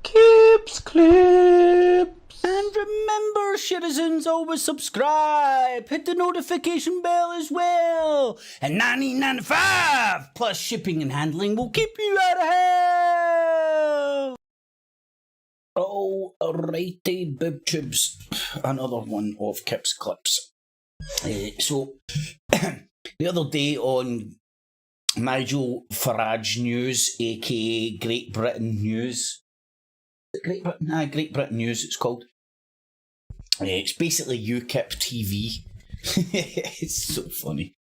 Clips, clips. And remember, citizens, always subscribe. Hit the notification bell as well. And 19.95 plus shipping and handling will keep you out of hell. Alrighty, bib tubes. Another one of Kip's clips. So, the other day on Nigel Farage News, aka Great Britain News. Great Britain? Great Britain News it's called. It's basically UKIP TV. It's so funny.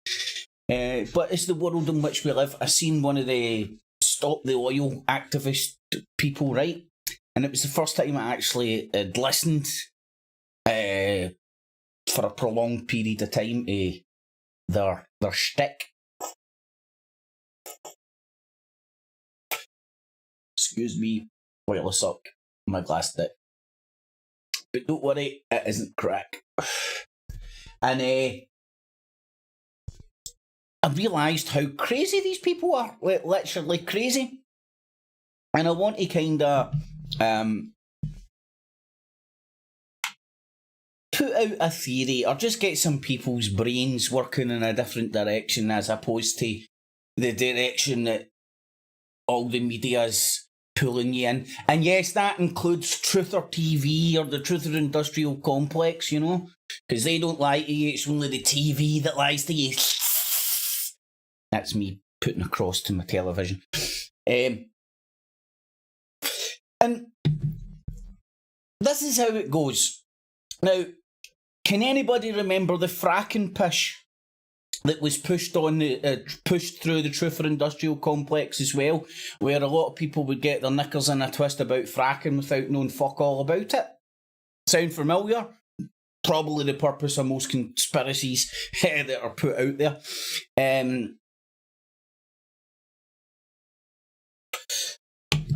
But it's the world in which we live. I seen one of the Stop the Oil activist people, right? And it was the first time I actually had listened for a prolonged period of time to their shtick. Excuse me while I suck my glass dick. But don't worry, it isn't crack. And I realised how crazy these people are. Literally crazy. And I want to kind of put out a theory or just get some people's brains working in a different direction as opposed to the direction that all the media's pulling you in. And yes, that includes Truther TV or the Truther Industrial Complex, you know, because they don't lie to you, it's only the TV that lies to you. That's me putting across to my television. And this is how it goes. Now, can anybody remember the fracking push that was pushed through the Truther Industrial Complex as well, where a lot of people would get their knickers in a twist about fracking without knowing fuck all about it? Sound familiar? Probably the purpose of most conspiracies that are put out there.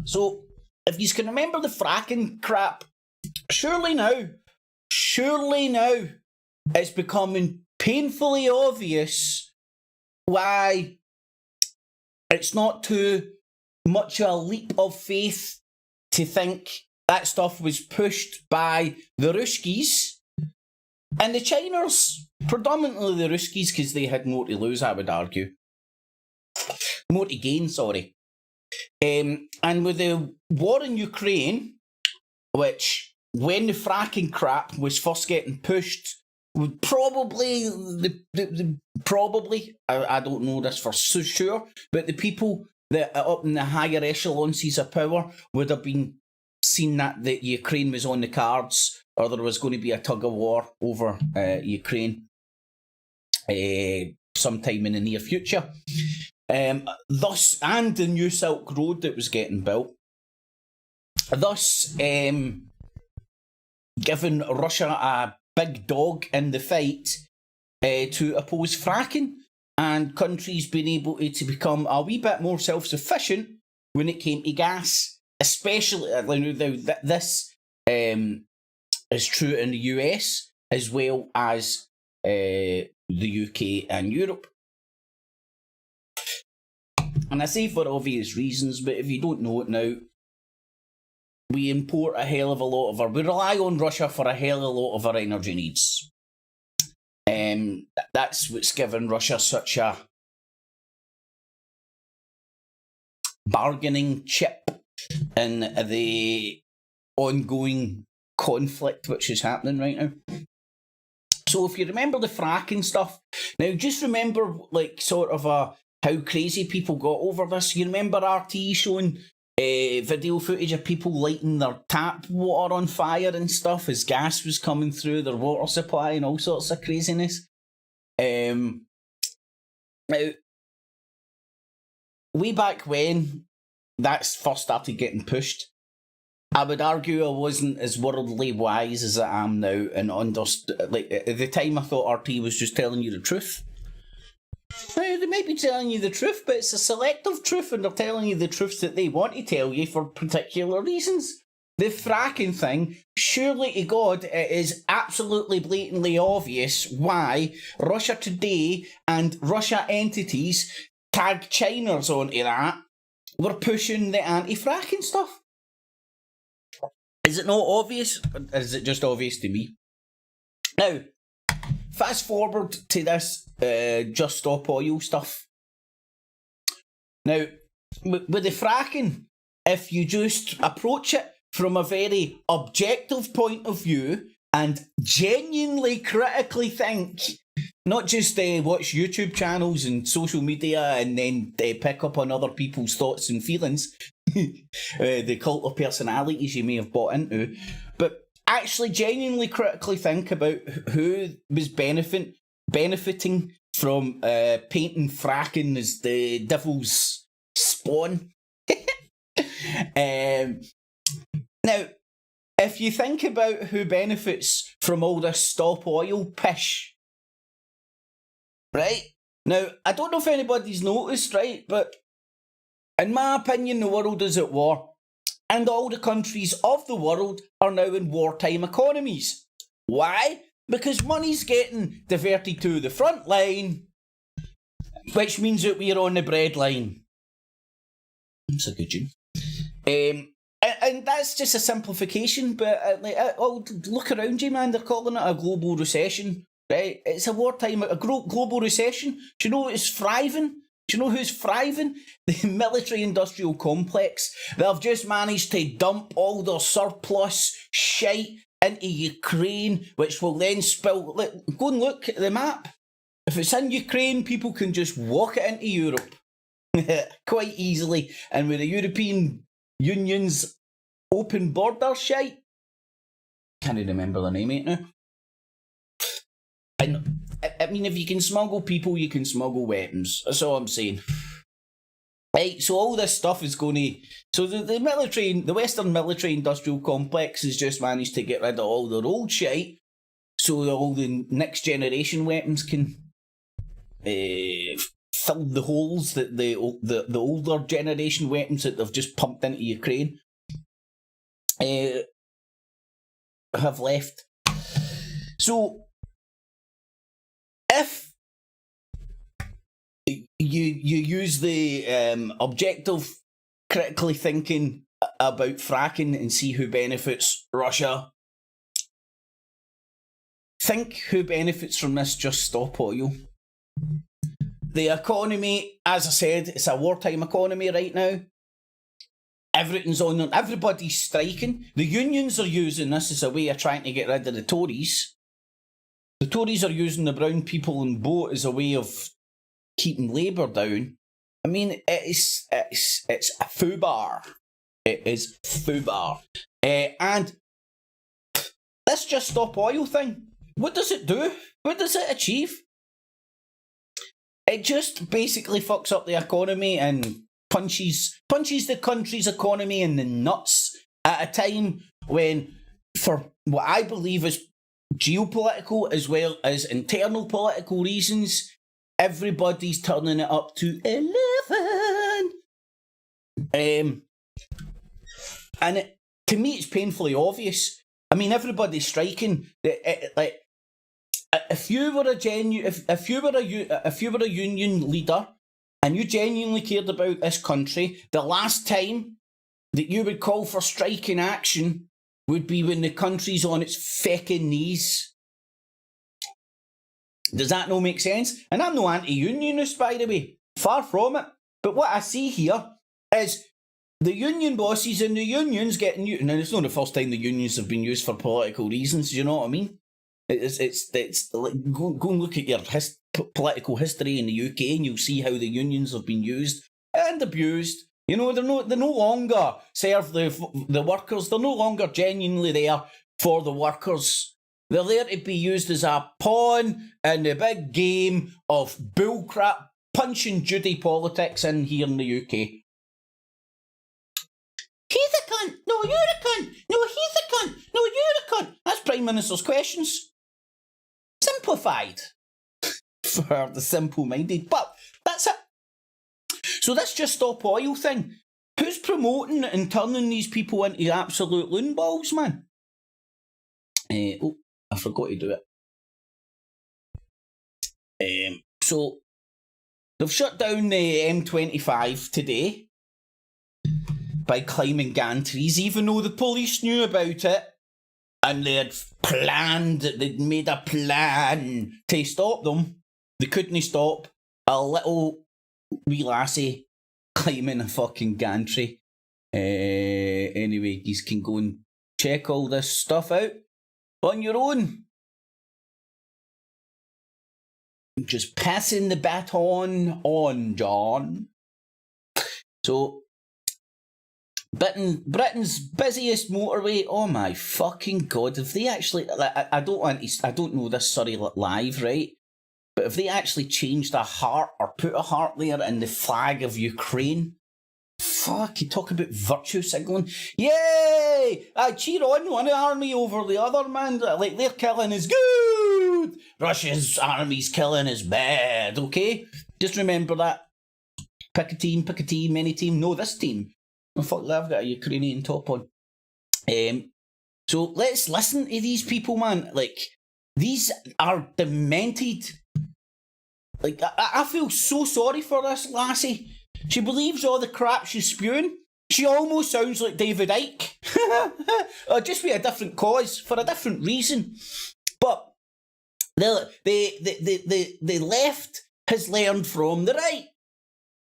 So, if you can remember the fracking crap, surely now, it's becoming painfully obvious why it's not too much a leap of faith to think that stuff was pushed by the Ruskies and the Chiners, predominantly the Ruskies, because they had more to lose, I would argue. More to gain, sorry. And with the war in Ukraine, which when the fracking crap was first getting pushed, would probably, I don't know this for sure, but the people that are up in the higher echelons of power would have been seen that Ukraine was on the cards, or there was going to be a tug of war over Ukraine sometime in the near future. Thus, and the new Silk Road that was getting built, thus giving Russia a big dog in the fight to oppose fracking, and countries being able to become a wee bit more self-sufficient when it came to gas, especially this is true in the US as well as the UK and Europe. And I say for obvious reasons, but if you don't know it now, we import a hell of a lot of we rely on Russia for a hell of a lot of our energy needs. That's what's given Russia such a bargaining chip in the ongoing conflict which is happening right now. So if you remember the fracking stuff, now just remember how crazy people got over this. You remember RT showing video footage of people lighting their tap water on fire and stuff as gas was coming through their water supply and all sorts of craziness. Now, way back when that first started getting pushed, I would argue I wasn't as worldly wise as I am now, and understood. Like at the time, I thought RT was just telling you the truth. Now, they might be telling you the truth, but it's a selective truth, and they're telling you the truths that they want to tell you for particular reasons. The fracking thing, surely to God, it is absolutely blatantly obvious why Russia Today and Russia entities, tag Chiners onto that, were pushing the anti-fracking stuff. Is it not obvious? Or is it just obvious to me? Now, fast forward to this Just Stop Oil stuff. Now, with the fracking, if you just approach it from a very objective point of view and genuinely critically think, not just watch YouTube channels and social media and then pick up on other people's thoughts and feelings, the cult of personalities you may have bought into, but actually genuinely critically think about who was benefiting from painting fracking as the devil's spawn. Now, if you think about who benefits from all this stop oil pish, right? Now, I don't know if anybody's noticed, right? But in my opinion, the world is at war. And all the countries of the world are now in wartime economies. Why? Because money's getting diverted to the front line, which means that we're on the bread line. That's a good tune. And that's just a simplification, but look around you, man. They're calling it a global recession, right? It's a wartime, a global recession. Do you know who's thriving? Do you know who's thriving? The military-industrial complex. They've just managed to dump all their surplus shite into Ukraine, which will then spill. Go and look at the map. If it's in Ukraine, people can just walk it into Europe quite easily. And with the European Union's open border shite, can't remember the name right now. And I mean, if you can smuggle people, you can smuggle weapons. That's all I'm saying. Right, so all this stuff is going to... So the military, the Western military-industrial complex has just managed to get rid of all their old shite, so all the next generation weapons can fill the holes that the older generation weapons that they've just pumped into Ukraine have left. So if you use the objective critically thinking about fracking and see who benefits, Russia, think who benefits from this Just Stop Oil. The economy, as I said, it's a wartime economy right now. Everything's on, everybody's striking. The unions are using this as a way of trying to get rid of the Tories. The Tories are using the brown people on boat as a way of keeping Labour down. I mean, it's a foobar. It is foobar. And this Just Stop Oil thing, what does it do? What does it achieve? It just basically fucks up the economy and punches the country's economy in the nuts at a time when, for what I believe is geopolitical as well as internal political reasons, everybody's turning it up to 11. And to me, it's painfully obvious. I mean, everybody's striking. Like, if you were a union leader and you genuinely cared about this country, the last time that you would call for striking action would be when the country's on its feckin' knees. Does that not make sense? And I'm no anti-unionist, by the way. Far from it. But what I see here is the union bosses and the unions getting used. Now, it's not the first time the unions have been used for political reasons, do you know what I mean? It's like, go and look at your political history in the UK and you'll see how the unions have been used and abused. You know, they no longer serve the workers. They're no longer genuinely there for the workers. They're there to be used as a pawn in the big game of bullcrap, Punch and Judy politics in here in the UK. He's a cunt. No, you're a cunt. No, he's a cunt. No, you're a cunt. That's Prime Minister's questions. Simplified. For the simple-minded. But that's it. So this Just Stop Oil thing, who's promoting it and turning these people into absolute loon balls, man? I forgot to do it. So they've shut down the M25 today. by climbing gantries, even though the police knew about it. And they'd made a plan to stop them. They couldn't stop a little wee lassie climbing a fucking gantry. Anyway, you can go and check all this stuff out on your own. Just passing the baton on, John. So, Britain's busiest motorway. Oh my fucking god! If they actually, I don't know this. Sorry, live, right? But if they actually changed a heart or put a heart there in the flag of Ukraine, fuck, you talk about virtue signalling. Yay! I cheer on one army over the other, man. Like, their killing is good. Russia's army's killing is bad, okay? Just remember that. Pick a team, any team. No, this team. Oh, fuck, I've got a Ukrainian top on. So let's listen to these people, man. Like, these are demented. Like, I feel so sorry for this lassie. She believes all the crap she's spewing. She almost sounds like David Icke. Just be a different cause, for a different reason. But the left has learned from the right.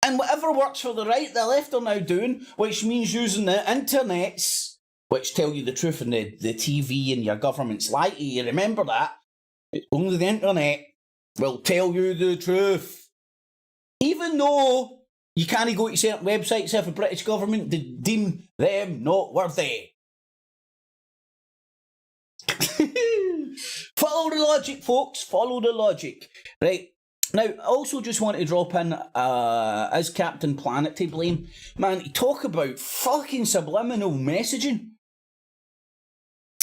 And whatever works for the right, the left are now doing, which means using the internets, which tell you the truth, and the TV and your government's lie to you. Remember that. Only the internet will tell you the truth. Even though you can't go to certain websites if the British government deem them not worthy. Follow the logic, folks. Follow the logic. Right. Now, I also just want to drop in, is Captain Planet to blame? Man, talk about fucking subliminal messaging.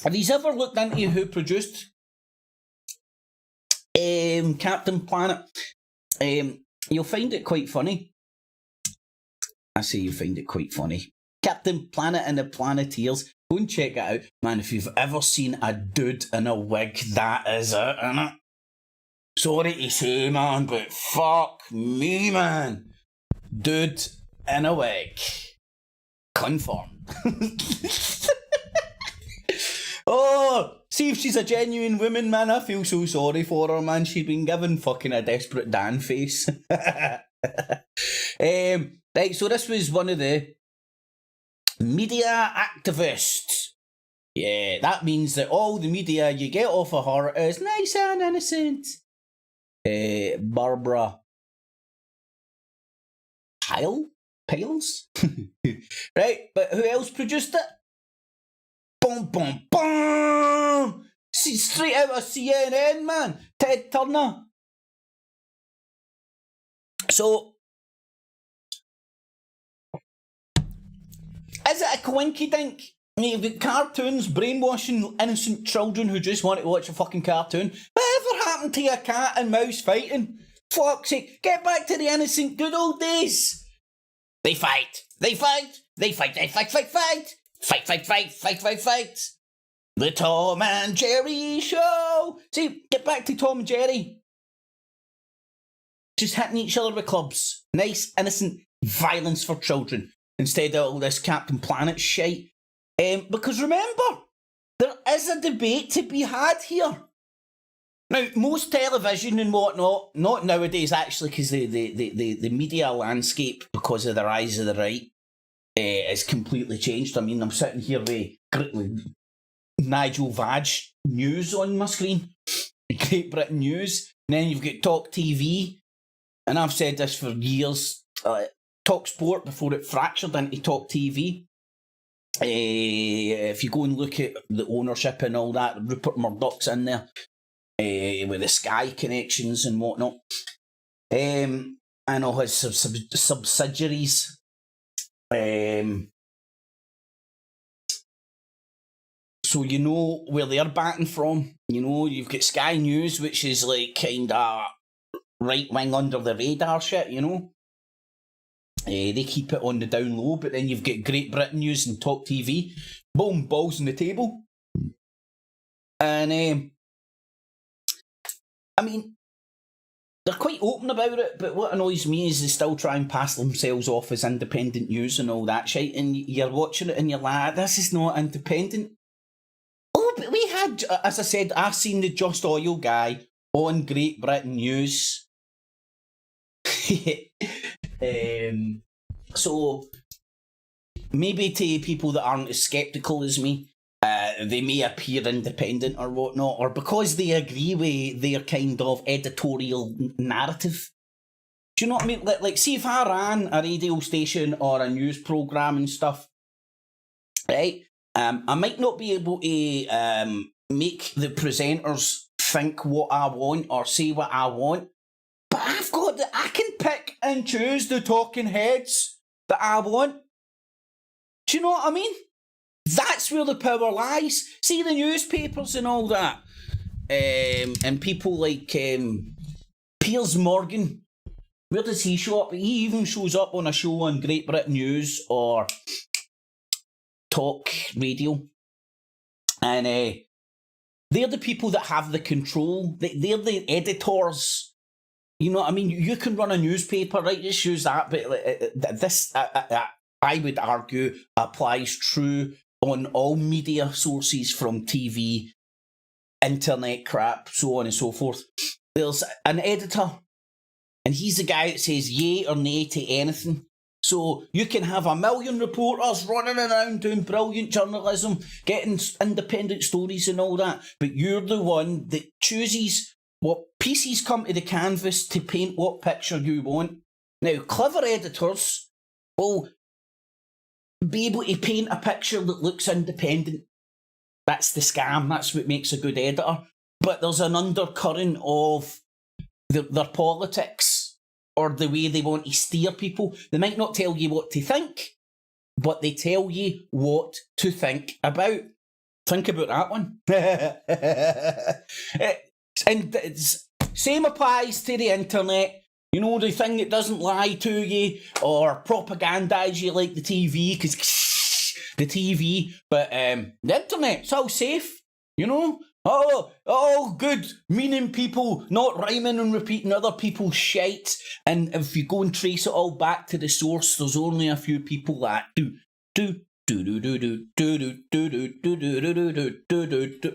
Have you ever looked into who produced Captain Planet? You'll find it quite funny. I say you'll find it quite funny. Captain Planet and the Planeteers. Go and check it out. Man, if you've ever seen a dude in a wig, that is it, innit? Sorry to say, man, but fuck me, man. Dude in a wig. Confirmed. Oh, see if she's a genuine woman, man. I feel so sorry for her, man. She's been given fucking a desperate Dan face. Right, so this was one of the media activists. Yeah, that means that all the media you get off of her is nice and innocent. Barbara Piles? Right, but who else produced it? Boom, boom, boom! Straight out of CNN, man. Ted Turner. So, is it a coinkydink? You've got cartoons brainwashing innocent children who just want to watch a fucking cartoon. Whatever happened to your cat and mouse fighting? Fuck's sake, get back to the innocent good old days. They fight. They fight. They fight. They fight. Fight. Fight. Fight. Fight. Fight. Fight. Fight. Fight. The Tom and Jerry Show. See, get back to Tom and Jerry. Just hitting each other with clubs. Nice, innocent violence for children. Instead of all this Captain Planet shite. Because remember, there is a debate to be had here. Now, most television and whatnot, not nowadays actually, because the media landscape, because of the rise of the right, is completely changed. I mean, I'm sitting here with Nigel Vag news on my screen, Great Britain News, and then you've got Talk TV, and I've said this for years, Talk Sport before it fractured into Talk TV. If you go and look at the ownership and all that, Rupert Murdoch's in there with the Sky connections and whatnot, and all his subsidiaries. So you know where they're batting from. You know, you've got Sky News, which is like kind of right wing under the radar shit. You know. They keep it on the down low, but then you've got Great Britain News and Talk TV. Boom, balls on the table. And, I mean, they're quite open about it, but what annoys me is they still try and pass themselves off as independent news and all that shit, and you're watching it and you're like, this is not independent. Oh, but we had, as I said, I've seen the Just Oil guy on Great Britain News. So, maybe to people that aren't as sceptical as me, they may appear independent or whatnot, or because they agree with their kind of editorial narrative. Do you know what I mean? Like see if I ran a radio station or a news programme and stuff, right? I might not be able to make the presenters think what I want or say what I want, but I can pick and choose the talking heads that I want. Do you know what I mean? That's where the power lies. See the newspapers and all that. And people like Piers Morgan. Where does he show up? He even shows up on a show on Great Britain News or Talk Radio. And they're the people that have the control. They're the editors. You know what I mean? You can run a newspaper, right? Just use that. But this, I would argue, applies true on all media sources from TV, internet crap, so on and so forth. There's an editor, and he's the guy that says yay or nay to anything. So you can have a million reporters running around doing brilliant journalism, getting independent stories and all that, but you're the one that chooses what pieces come to the canvas to paint what picture you want. Now, clever editors will be able to paint a picture that looks independent. That's the scam. That's what makes a good editor. But there's an undercurrent of their politics or the way they want to steer people. They might not tell you what to think, but they tell you what to think about. Think about that one. And same applies to the internet. You know, the thing that doesn't lie to you or propagandise you like the TV, because the TV, but the internet's all safe, you know? Oh, good, meaning people not rhyming and repeating other people's shite. And if you go and trace it all back to the source, there's only a few people that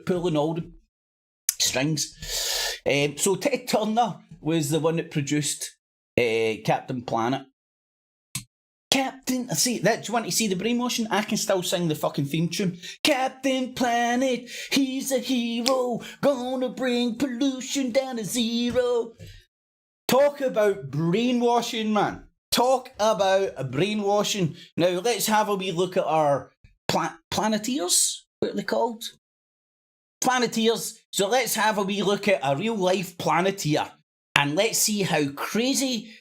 pulling all the strings. So Ted Turner was the one that produced Captain Planet. Captain, see that? Do you want to see the brainwashing? I can still sing the fucking theme tune. Captain Planet, he's a hero, gonna bring pollution down to zero. Talk about brainwashing, man. Talk about brainwashing. Now let's have a wee look at our Planeteers. What are they called? Planeteers. So let's have a wee look at a real life Planeteer. And let's see how crazy...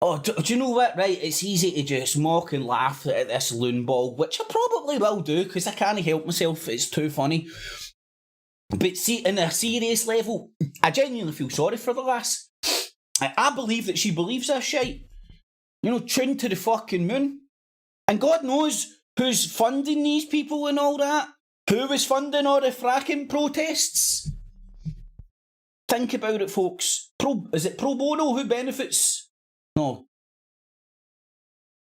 Oh, do you know what? Right, it's easy to just mock and laugh at this loon ball, which I probably will do, because I can't help myself, it's too funny. But see, in a serious level, I genuinely feel sorry for the lass. I believe that she believes this shit. You know, tuned to the fucking moon. And God knows who's funding these people and all that. Who was funding all the fracking protests? Think about it, folks. Is it pro bono who benefits? No.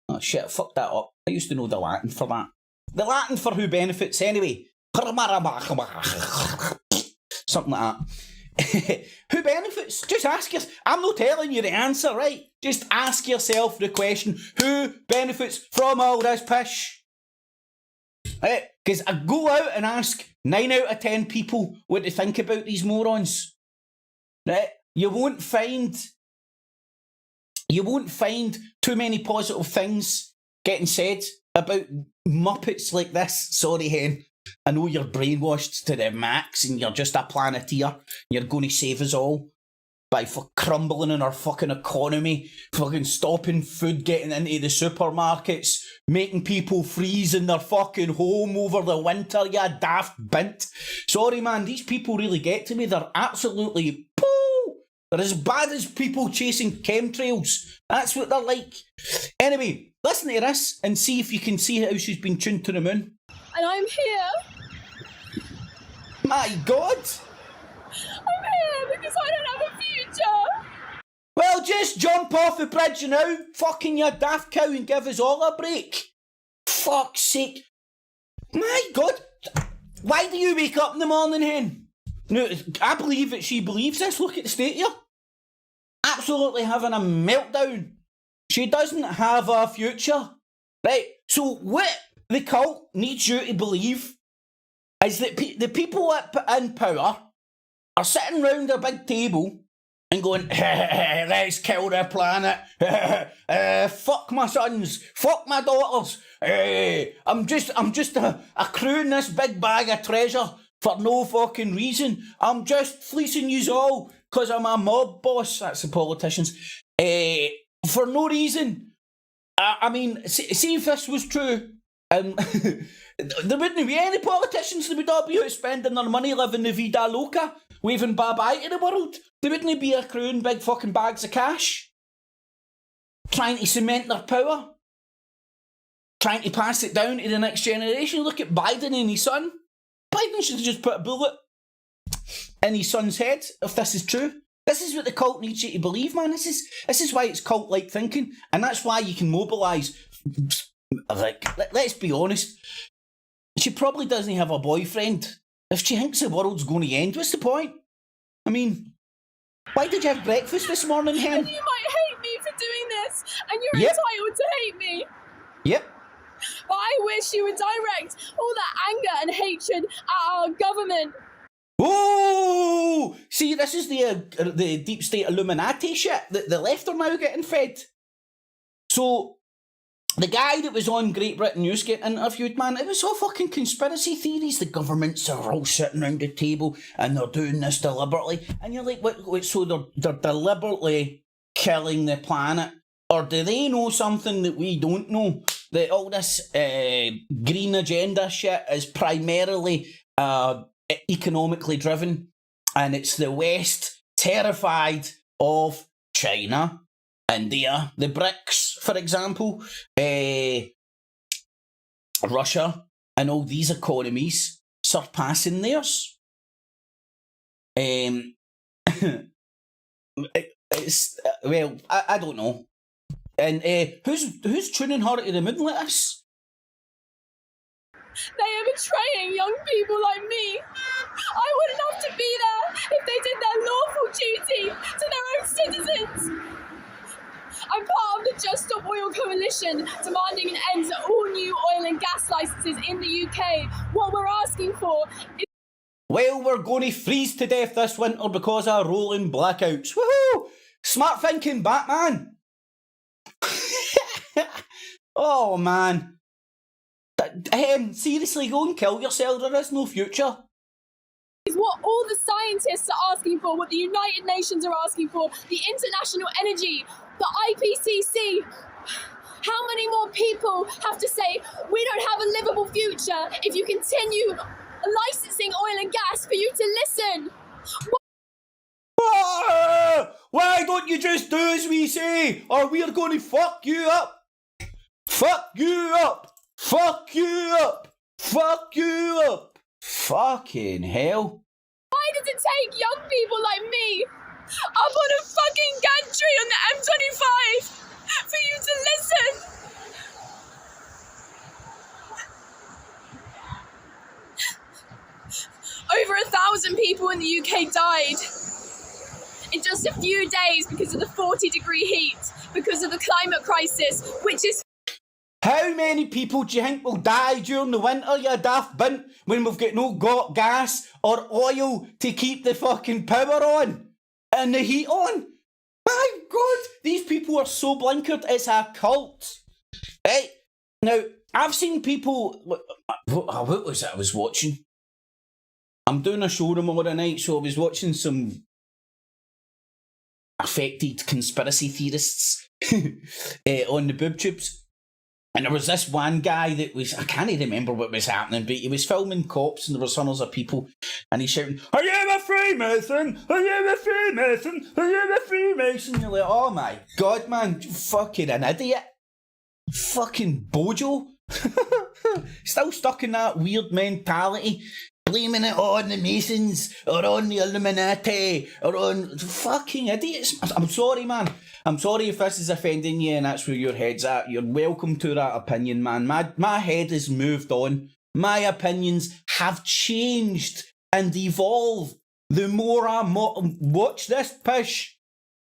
Oh shit, fuck that up. I used to know the Latin for that. The Latin for who benefits, anyway. Something like that. Who benefits? Just ask yourself. I'm not telling you the answer, right? Just ask yourself the question, who benefits from all this pish? Right? Because I go out and ask 9 out of 10 people what they think about these morons. Right? You won't find too many positive things getting said about Muppets like this. Sorry, Hen. I know you're brainwashed to the max and you're just a Planeteer. You're going to save us all by crumbling in our fucking economy, fucking stopping food getting into the supermarkets, making people freeze in their fucking home over the winter, you daft bint. Sorry, man, these people really get to me. They're absolutely they're as bad as people chasing chemtrails. That's what they're like. Anyway, listen to this and see if you can see how she's been tuned to the moon. And I'm here. My God! I'm here because I don't have a future. Well, just jump off the bridge now, fucking you daft cow, and give us all a break. Fuck's sake. My God. Why do you wake up in the morning, hen? No, I believe that she believes this. Look at the state here. Absolutely having a meltdown. She doesn't have a future. Right, so what the cult needs you to believe is that the people in power are sitting round a big table and going, let's kill the planet, fuck my sons, fuck my daughters, I'm just accruing this big bag of treasure for no fucking reason. I'm just fleecing yous all because I'm a mob boss. That's the politicians. For no reason. I mean, see if this was true, there wouldn't be any politicians that would all be out spending their money living the vida loca, waving bye-bye to the world. They wouldn't be accruing big fucking bags of cash, trying to cement their power, trying to pass it down to the next generation. Look at Biden and his son. Biden should have just put a bullet in his son's head if this is true. This is what the cult needs you to believe, man. This is why it's cult-like thinking, and that's why you can mobilise. Like, let's be honest. She probably doesn't have a boyfriend. If she thinks the world's going to end, what's the point? I mean, why did you have breakfast this morning, hen? And you might hate me for doing this, and you're entitled to hate me. Yep. But I wish you would direct all that anger and hatred at our government. Oh! See, this is the deep state Illuminati shit that the left are now getting fed. So, the guy that was on Great Britain News getting interviewed, man, it was all fucking conspiracy theories. The governments are all sitting around the table and they're doing this deliberately. And you're like, what, so they're deliberately killing the planet? Or do they know something that we don't know? That all this green agenda shit is primarily economically driven, and it's the West terrified of China, India, the BRICS, for example, Russia, and all these economies surpassing theirs. Well, I don't know. And who's tuning her to the moon like this? They are betraying young people like me. I would love to be there if they did their lawful duty to their own citizens. I'm part of the Just Stop Oil Coalition, demanding an end to all new oil and gas licences in the UK. What we're asking for is... Well, we're going to freeze to death this winter because of rolling blackouts. Woohoo! Smart thinking, Batman! Oh, man. Seriously, go and kill yourself. There is no future. Is what all the scientists are asking for, what the United Nations are asking for, the International Energy, the IPCC. How many more people have to say, we don't have a livable future if you continue licensing oil and gas for you to listen? Why don't you just do as we say, or we're going to fuck you up? Fuck you up! Fuck you up! Fuck you up! Fucking hell. Why does it take young people like me up on a fucking gantry on the M25 for you to listen? Over 1,000 people in the UK died in just a few days because of the 40-degree heat, because of the climate crisis, which is... How many people do you think will die during the winter, you daft bint, when we've got no gas or oil to keep the fucking power on and the heat on? My God, these people are so blinkered, it's a cult. Right? Now, I've seen people... What was it I was watching? I'm doing a show tomorrow night, so I was watching some affected conspiracy theorists on the boob tubes. And there was this one guy that was, I can't remember what was happening, but he was filming cops and there was hundreds of people and he's shouting, "Are you a Freemason? Are you a Freemason? Are you a Freemason?" You're like, oh my God, man, you fucking an idiot. Fucking bojo. Still stuck in that weird mentality blaming it on the Masons or on the Illuminati or on fucking idiots. I'm sorry, man. I'm sorry if this is offending you and that's where your head's at. You're welcome to that opinion, man. My head has moved on. My opinions have changed and evolved. The more I watch this pish,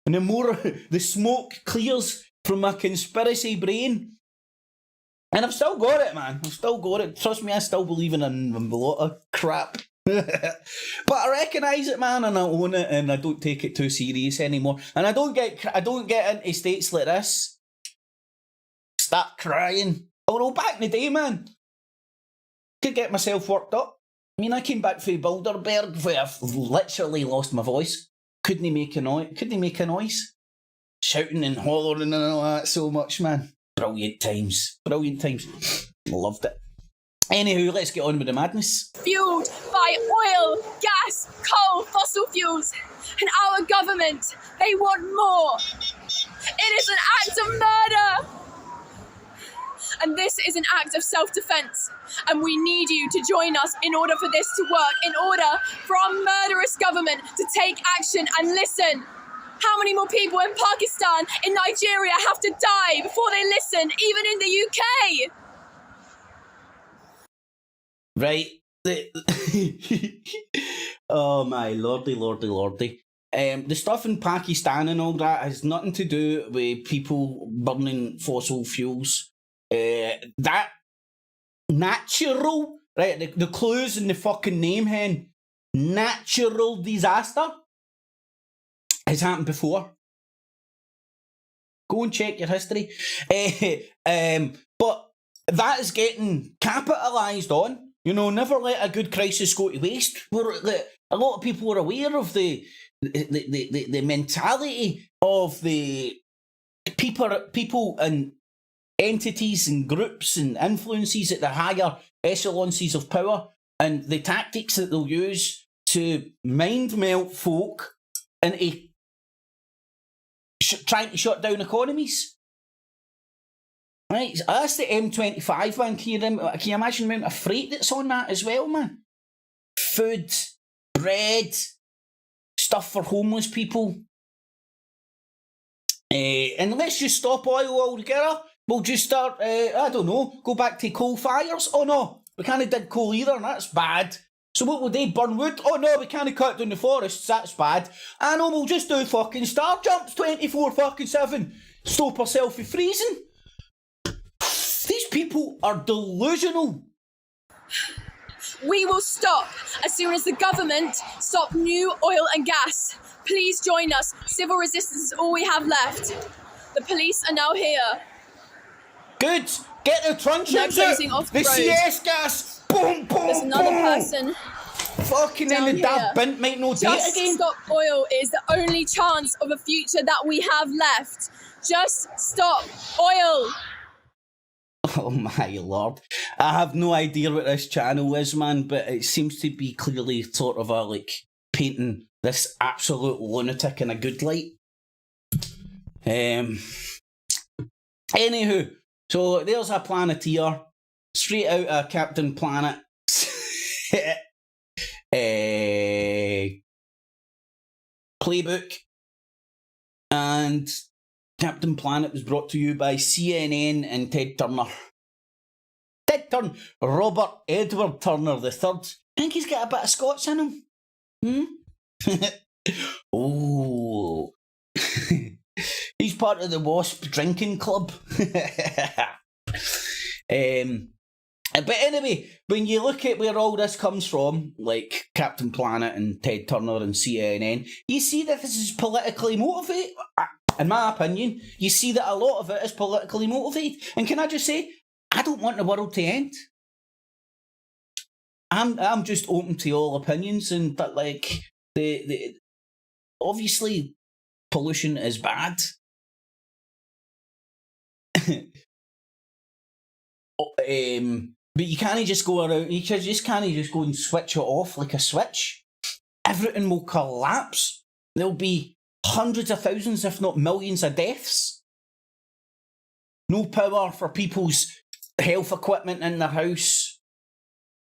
and the more the smoke clears from my conspiracy brain. And I've still got it, man. I've still got it. Trust me, I still believe in a lot of crap. But I recognise it, man, and I own it, and I don't take it too serious anymore. And I don't get into states like this. Start crying. Although back in the day, man, could get myself worked up. I mean, I came back from Bilderberg where I've literally lost my voice. Couldn't make a noise. Shouting and hollering and all that so much, man. Brilliant times. Loved it. Anywho, let's get on with the madness. Fueled by oil, gas, coal, fossil fuels. And our government, they want more. It is an act of murder. And this is an act of self-defense. And we need you to join us in order for this to work, in order for our murderous government to take action and listen. How many more people in Pakistan, in Nigeria have to die before they listen, even in the UK? Right. Oh my lordy. The stuff in Pakistan and all that has nothing to do with people burning fossil fuels. That natural, right? The clues in the fucking name, hen. Natural disaster has happened before. Go and check your history. But that is getting capitalised on. You know, never let a good crisis go to waste. A lot of people are aware of the mentality of the people and entities and groups and influences at the higher echelons of power, and the tactics that they'll use to mind melt folk into trying to shut down economies. Right, that's the M25, man. Can you imagine the amount of freight that's on that as well, man? Food, bread, stuff for homeless people. And let's just stop oil altogether. We'll just start, I don't know, go back to coal fires. Oh no, we can't dig coal either, and that's bad. So what will they burn wood? Oh no, we can't cut down the forests, that's bad. I know, we'll just do fucking star jumps 24/7. Stop ourselves from freezing. These people are delusional. We will stop as soon as the government stop new oil and gas. Please join us. Civil resistance is all we have left. The police are now here. Good. Get the truncheons out. The CS gas. Boom, boom, There's another person. Fucking in the damn bint might no date Just again. stop oil is the only chance of a future that we have left. Just stop oil. Oh my lord. I have no idea what this channel is, man, but it seems to be clearly sort of a, like, painting this absolute lunatic in a good light. Anywho, so there's a Planeteer, straight out of Captain Planet. Playbook. And Captain Planet was brought to you by CNN and Ted Turner. Robert Edward Turner III. I think he's got a bit of Scots in him. Oh. He's part of the Wasp drinking club. But anyway, when you look at where all this comes from, like Captain Planet and Ted Turner and CNN, you see that this is politically motivated. In my opinion, you see that a lot of it is politically motivated. And can I just say, I don't want the world to end. I'm just open to all opinions, and that, like, the obviously pollution is bad. But you can't just go around. You just can't just go and switch it off like a switch. Everything will collapse. There'll be hundreds of thousands, if not millions, of deaths. No power for people's health equipment in their house.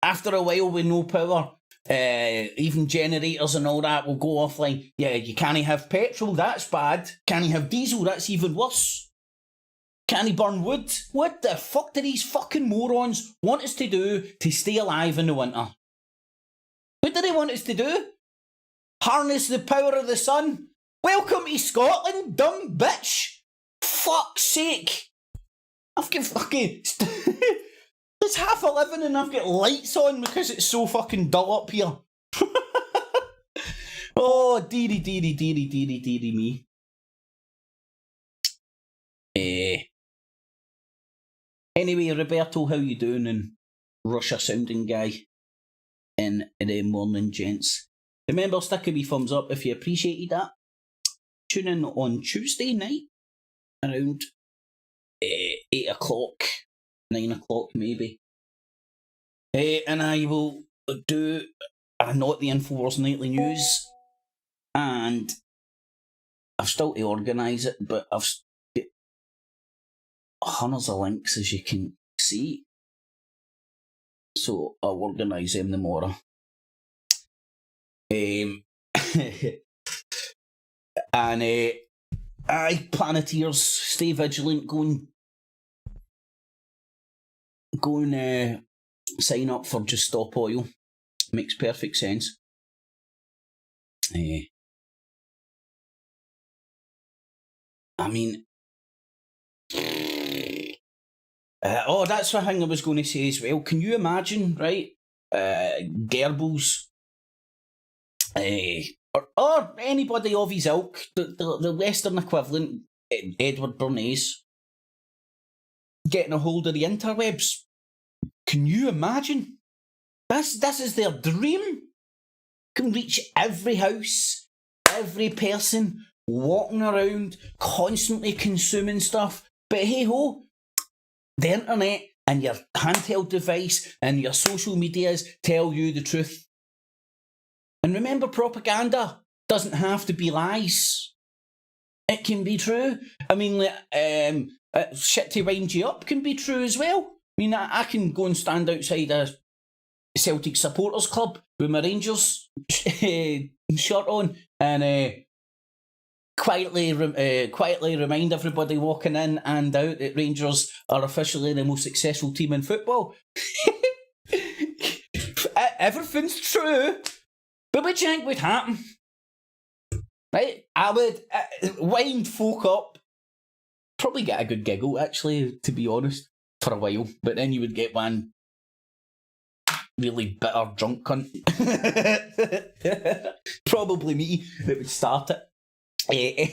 After a while, with no power, Even generators and all that will go offline. Yeah, you can't have petrol, that's bad. Can't have diesel, that's even worse. Can't burn wood. What the fuck do these fucking morons want us to do to stay alive in the winter? What do they want us to do? Harness the power of the sun? Welcome to Scotland, dumb bitch! Fuck's sake! I've got fucking... It's 11:30 and I've got lights on because it's so fucking dull up here. Oh, dearie me. Anyway, Roberto, how you doing? And Russia sounding guy in the morning, gents. Remember, stick a wee thumbs up if you appreciated that. Tune in on Tuesday night around 8 o'clock, 9 o'clock maybe. And I will do Not the Infowars Nightly News. And I've still to organise it, but I've got hundreds of links, as you can see. So I'll organise them tomorrow. And aye, Planeteers, stay vigilant, go and sign up for Just Stop Oil. Makes perfect sense. I mean, that's the thing I was going to say as well. Can you imagine, right? Goebbels, or anybody of his ilk, the Western equivalent, Edward Bernays, getting a hold of the interwebs. Can you imagine? This is their dream. Can reach every house, every person, walking around, constantly consuming stuff. But hey ho, the internet and your handheld device and your social medias tell you the truth. And remember, propaganda doesn't have to be lies. It can be true. I mean, shit to wind you up can be true as well. I mean, I can go and stand outside a Celtic supporters club with my Rangers shirt on and quietly remind everybody walking in and out that Rangers are officially the most successful team in football. Everything's true. But what do you think would happen? Right? I would wind folk up. Probably get a good giggle, actually, to be honest, for a while. But then you would get one really bitter drunk cunt. Probably me that would start it.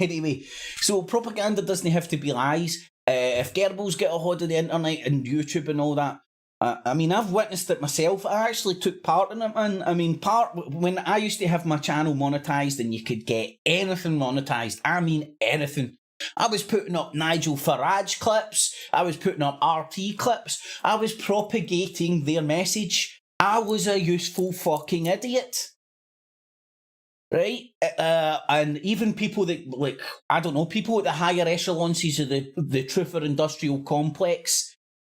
Anyway, so propaganda doesn't have to be lies. If Goebbels get a hold of the internet and YouTube and all that, I mean, I've witnessed it myself. I actually took part in it, man. I mean, when I used to have my channel monetised and you could get anything monetised, I mean anything. I was putting up Nigel Farage clips. I was putting up RT clips. I was propagating their message. I was a useful fucking idiot. Right? And even people that, like, I don't know, people at the higher echelons of the Truther Industrial Complex,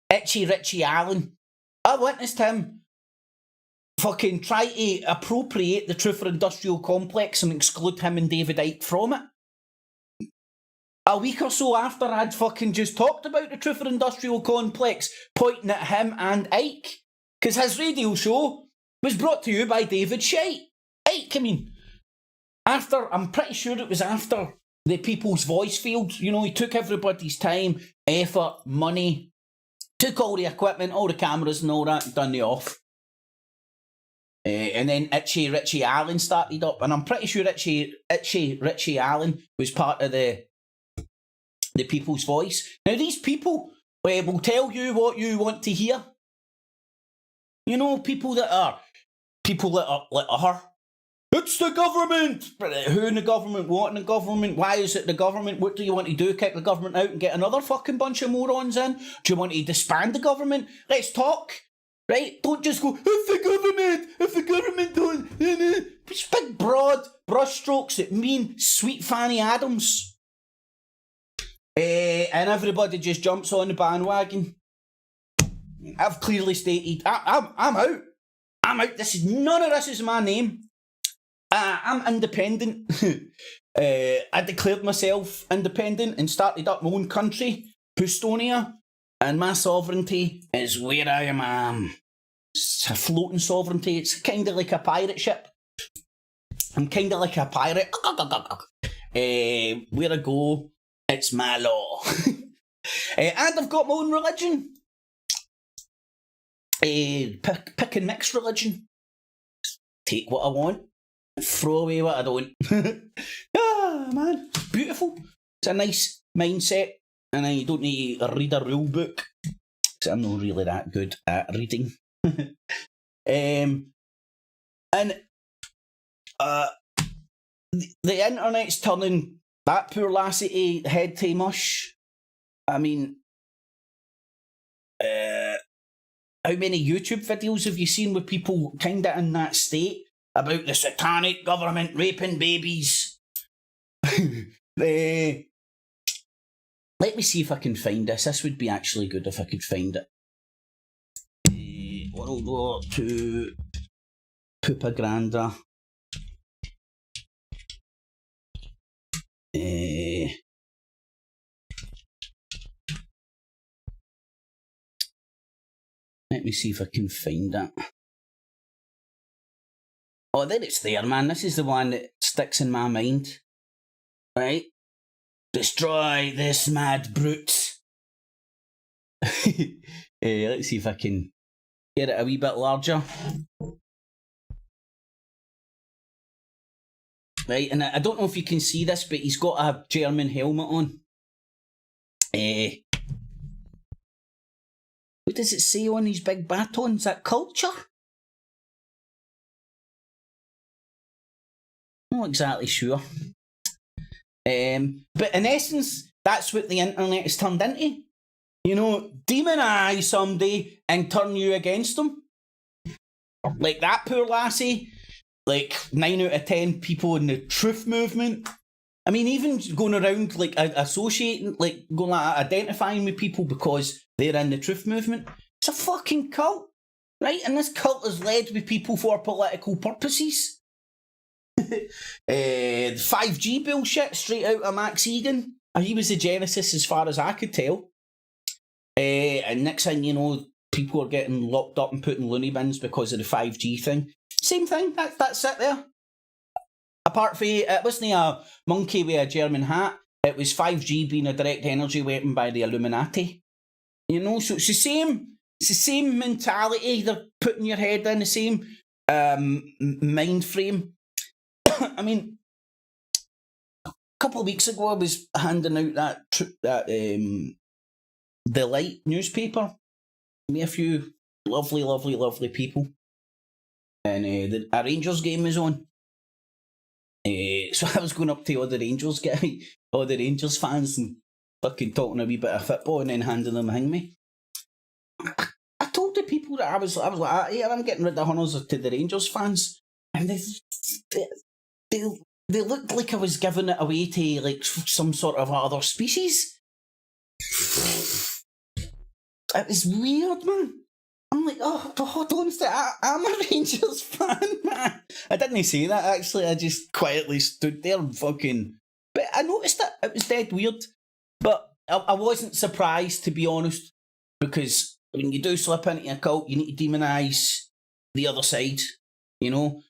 Itchy Richie Allen, I witnessed him fucking try to appropriate the Truther Industrial Complex and exclude him and David Icke from it. A week or so after I'd fucking just talked about the Truther Industrial Complex, pointing at him and Icke, because his radio show was brought to you by David Icke, I mean. I'm pretty sure it was after the People's Voice field. You know, he took everybody's time, effort, money, took all the equipment, all the cameras and all that, and done the off. And then Itchy Richie Allen started up, and I'm pretty sure Itchy Richie Allen was part of the People's Voice. Now, these people will tell you what you want to hear. You know, people that are like her. It's the government! Who in the government? What in the government? Why is it the government? What do you want to do? Kick the government out and get another fucking bunch of morons in? Do you want to disband the government? Let's talk, right? Don't just go, if the government don't... It's big, broad brushstrokes that mean sweet Fanny Adams. And everybody just jumps on the bandwagon. I've clearly stated, I'm out. I'm out. None of this is my name. I'm independent. I declared myself independent and started up my own country, Pustonia, and my sovereignty is where I am. It's a floating sovereignty. It's kind of like a pirate ship. I'm kind of like a pirate. Where I go, it's my law. And I've got my own religion. Pick and mix religion. Take what I want, throw away what I don't. Man, beautiful. It's a nice mindset, and you don't need to read a rule book, because I'm not really that good at reading. And the internet's turning that poor lassie to head to mush. I mean, how many YouTube videos have you seen with people kind of in that state about the satanic government raping babies? Let me see if I can find this. This would be actually good if I could find it. World War II propaganda. Let me see if I can find that. Oh, there it's there, man. This is the one that sticks in my mind. Right? Destroy this mad brute. Let's see if I can get it a wee bit larger. Right, and I don't know if you can see this, but he's got a German helmet on. What does it say on these big batons? Is that culture? Not exactly sure. But in essence, that's what the internet has turned into. You know, demonise somebody and turn you against them. Like that poor lassie. Like 9 out of 10 people in the truth movement. I mean, even going around like associating, like going like identifying with people because they're in the truth movement. It's a fucking cult, right? And this cult is led with people for political purposes. 5G bullshit straight out of Max Egan. He was the genesis as far as I could tell. And next thing you know, people are getting locked up and put in loony bins because of the 5G thing. Same thing, that's it there. Apart from it wasn't a monkey with a German hat, it was 5G being a direct energy weapon by the Illuminati. You know, so it's the same mentality they're putting your head in, the same mind frame. I mean, a couple of weeks ago I was handing out that The Light newspaper. Me a few lovely people. And a Rangers game was on. So I was going up to all the Rangers fans and fucking talking a wee bit of football and then handing them hang me. I told the people that I was like, yeah, I'm getting rid of hunters to the Rangers fans. And they looked like I was giving it away to like some sort of other species. It was weird, man. I'm like, oh, hold on, I'm a Rangers fan, man. I didn't say that, actually. I just quietly stood there and fucking... But I noticed that it was dead weird. But I wasn't surprised, to be honest, because when you do slip into a cult, you need to demonise the other side, you know?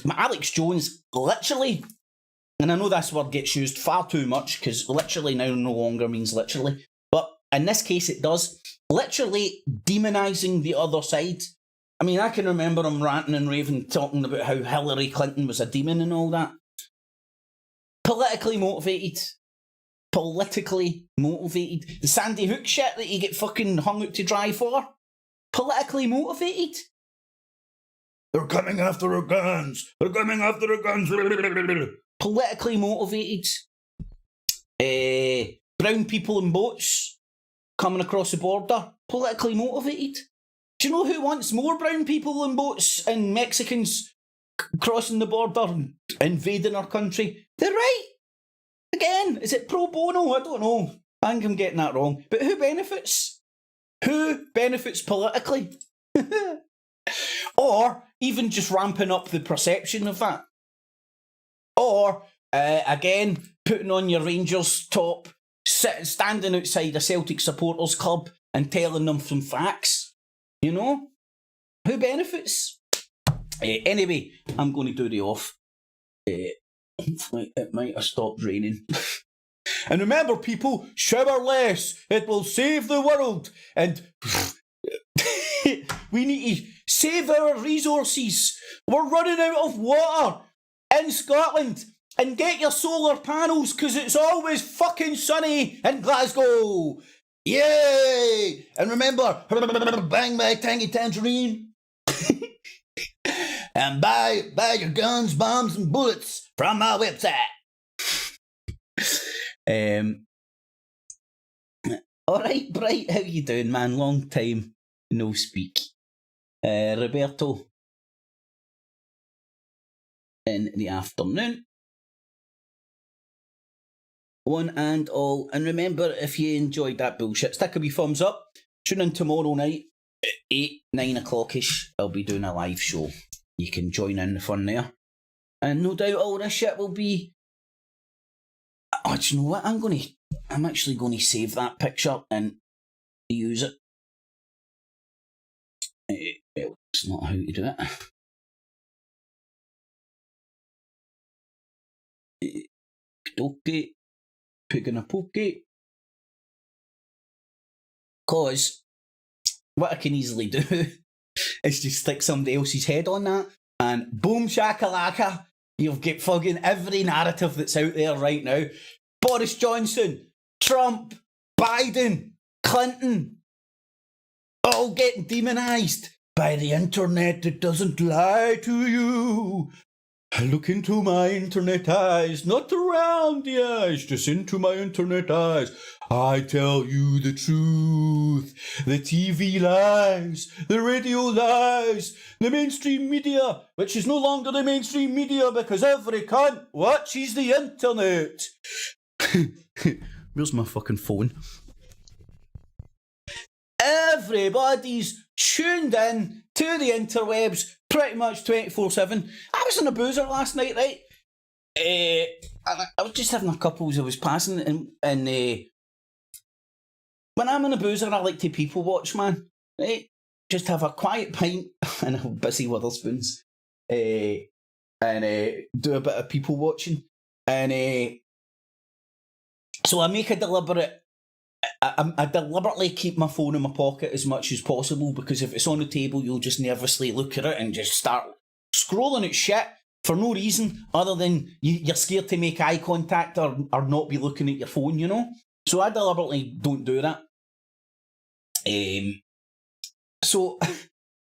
Alex Jones, literally, and I know this word gets used far too much, because literally now no longer means literally, but in this case it does. Literally demonising the other side. I mean, I can remember him ranting and raving, talking about how Hillary Clinton was a demon and all that. Politically motivated. The Sandy Hook shit that you get fucking hung out to dry for. Politically motivated. They're coming after our guns. Politically motivated. Brown people in boats coming across the border, politically motivated. Do you know who wants more brown people in boats and Mexicans crossing the border and invading our country? They're right. Again, is it pro bono? I don't know. I think I'm getting that wrong. But who benefits? Who benefits politically? Or even just ramping up the perception of that. Or, again, putting on your Rangers top, standing outside a Celtic supporters club and telling them some facts. You know? Who benefits? Anyway, I'm going to do the off. Hopefully it might have stopped raining. And remember, people, shower less. It will save the world. And we need to save our resources. We're running out of water in Scotland. And get your solar panels, because it's always fucking sunny in Glasgow. Yay! And remember, bang my tangy tangerine. And buy your guns, bombs, and bullets from my website. Alright, Bright, how you doing, man? Long time no speak. Roberto in the afternoon. One and all. And remember, if you enjoyed that bullshit, stick a wee thumbs up. Tune in tomorrow night at 8, 9 o'clock-ish. I'll be doing a live show. You can join in the fun there. And no doubt all this shit will be... Oh, do you know what? I'm actually going to save that picture and use it. Well, it's not how to do it. Okay. Picking a poke. Cause what I can easily do is just stick somebody else's head on that and boom shakalaka, you've got fucking every narrative that's out there right now. Boris Johnson, Trump, Biden, Clinton, all getting demonised by the internet that doesn't lie to you. Look into my internet eyes, not around the eyes, just into my internet eyes. I tell you the truth. The TV lies, the radio lies, the mainstream media, which is no longer the mainstream media because every cunt watches the internet. Where's my fucking phone? Everybody's tuned in to the interwebs pretty much 24/7. I was in a boozer last night, right? And I was just having a couple as I was passing, and when I'm in a boozer, I like to people watch, man. Right? Just have a quiet pint and a busy Witherspoons, and do a bit of people watching, and so I make a deliberate. I deliberately keep my phone in my pocket as much as possible, because if it's on the table, you'll just nervously look at it and just start scrolling at shit for no reason other than you're scared to make eye contact or not be looking at your phone, you know? So I deliberately don't do that. So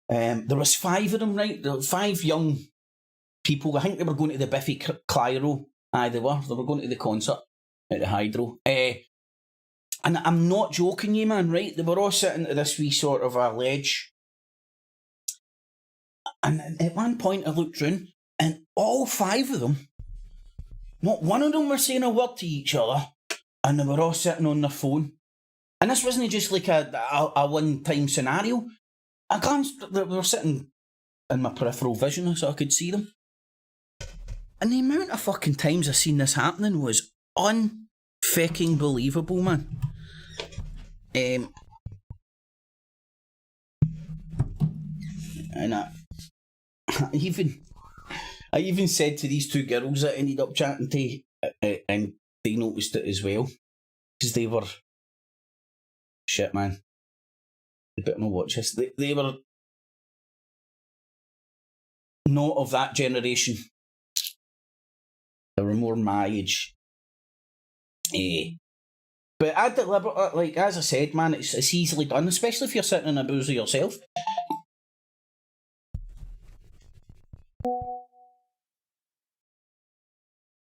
there was 5 of them, right? There were 5 young people. I think they were going to the Biffy Clyro. Aye, they were. They were going to the concert at the Hydro. And I'm not joking you, man, right? They were all sitting at this wee sort of a ledge. And at one point I looked round, and all 5 of them, not one of them were saying a word to each other, and they were all sitting on their phone. And this wasn't just like a one-time scenario. I glanced, they were sitting in my peripheral vision so I could see them. And the amount of fucking times I seen this happening was un-fucking believable, man. And I even said to these 2 girls that I ended up chatting to, and they noticed it as well, because they were shit, man. You better not watch this. They were not of that generation. They were more my age. But I deliberately, like as I said, man, it's easily done, especially if you're sitting in a boozer yourself.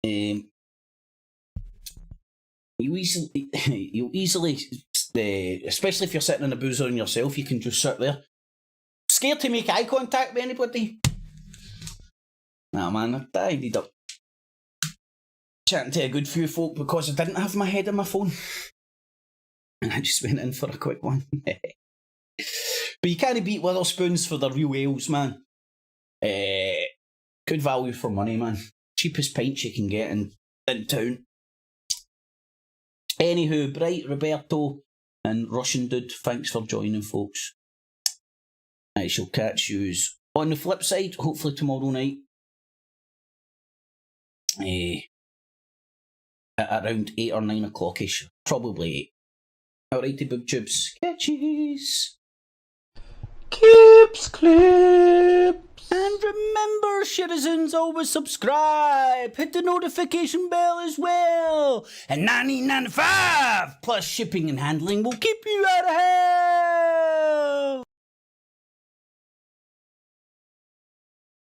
You easily, especially if you're sitting in a boozer on yourself, you can just sit there, scared to make eye contact with anybody. Nah, man, I ended up chatting to a good few folk because I didn't have my head on my phone. And I just went in for a quick one. But you can't beat Witherspoons for their real ales, man. Good value for money, man. Cheapest pints you can get in town. Anywho, Bright, Roberto, and Russian Dude, thanks for joining, folks. I shall catch yous on the flip side, hopefully tomorrow night. At around 8 or 9 o'clock-ish. Probably 8. Alrighty, boob tubes. Catchies. Clips, clips. And remember, citizens, always subscribe. Hit the notification bell as well. And $19.95 plus shipping and handling will keep you out of hell.